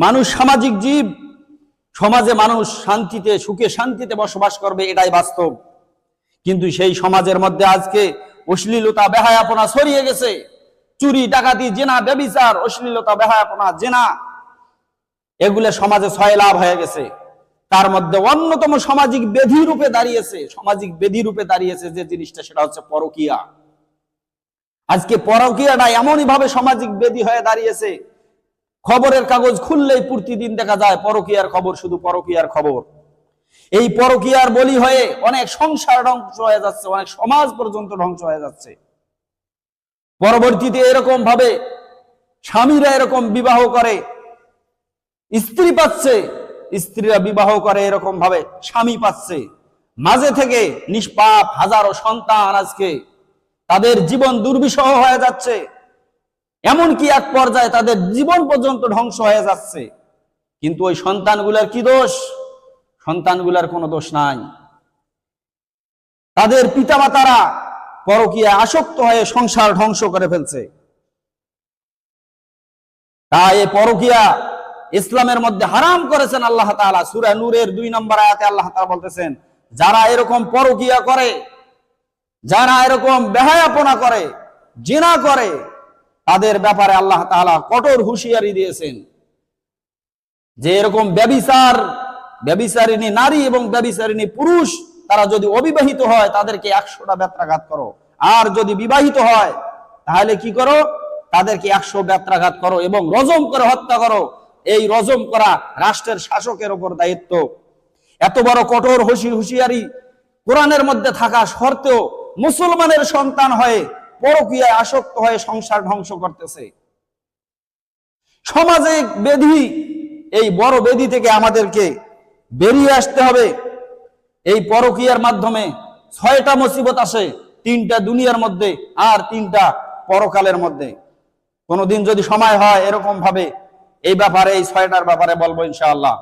মানুষ সামাজিক জীব, সমাজে মানুষ শান্তিতে সুখে শান্তিতে বসবাস করবে, এটাই বাস্তব। কিন্তু সেই সমাজের মধ্যে আজকে অশ্লীলতা বেহায়াপনা ছড়িয়ে গেছে। চুরি ডাকাতি জেনা ব্যভিচার অশ্লীলতা বেহায়াপনা জেনা এগুলো সমাজে ছয়লাভ হয়ে গেছে। তার মধ্যে অন্যতম সামাজিক ব্যাধি রূপে দাঁড়িয়েছে যে জিনিসটা, সেটা হচ্ছে পরকীয়া। আজকে পরকীয়াটা এমনই ভাবে সামাজিক ব্যাধি হয়ে দাঁড়িয়েছে, খবরের কাগজ খুললেই প্রতিদিন দেখা যায় পরকীয়ার খবর, শুধু পরকীয়ার খবর। এই পরকীয়ার বলি হয়ে অনেক সংসার ধ্বংস হয়ে যাচ্ছে, অনেক সমাজ পর্যন্ত ধ্বংস হয়ে যাচ্ছে। পরবর্তীতে এরকম ভাবে স্বামীরা এরকম বিবাহ করে স্ত্রী পাচ্ছে, স্ত্রীরা বিবাহ করে এরকম ভাবে স্বামী পাচ্ছে। মাঝে থেকে নিষ্পাপ হাজারো সন্তান আজকে তাদের জীবন দুর্বিষহ হয়ে যাচ্ছে, এমনকি এক পর্যায়ে তাদের জীবন পর্যন্ত ধ্বংস হয়ে যাচ্ছে। কিন্তু ওই সন্তানগুলার কি দোষ? সন্তানগুলার কোনো দোষ নাই। তাদের পিতামাতারা পরকীয়ায় আসক্ত হয়ে সংসার ধ্বংস করে ফেলছে। তাই এই পরকীয়া ইসলামের মধ্যে হারাম করেছেন আল্লাহ তাআলা। সূরা নূরের 2 নম্বর আয়াতে আল্লাহ তাআলা বলতেছেন, যারা এরকম পরকীয়া করে, যারা এরকম বেহায়াপনা করে, জিনা করে, তাদের ব্যাপারে আল্লাহ তাআলা কঠোর হুঁশিয়ারি দিয়েছেন যে এরকম ব্যভিচারিণী নারী এবং ব্যভিচারিণী পুরুষ তারা যদি অবিবাহিত হয় তাদেরকে 100টা বেত্রাঘাত করো, আর যদি বিবাহিত হয় তাহলে কি করো? তাদেরকে 100 বেত্রাঘাত করো এবং রজম করে হত্যা করো। এই রজম করা রাষ্ট্রের শাসকের উপর দায়িত্ব। এত বড় কঠোর হুঁশিয়ারি কোরআনের মধ্যে থাকা সত্ত্বেও মুসলমানের সন্তান হয়ে পরকীয়ায় আসক্ত হয়ে সংসার ধ্বংস করতেছে। সামাজিক ব্যাধি, এই বড় ব্যাধি থেকে আমাদেরকে বেরিয়ে আসতে হবে। এই পরকীয়ার মাধ্যমে 6টা মুসিবত আসে, 3টা দুনিয়ার মধ্যে আর 3টা পরকালের মধ্যে। কোনদিন যদি সময় হয় এরকম ভাবে এই ব্যাপারে, এই 6টার ব্যাপারে বলবো ইনশাআল্লাহ।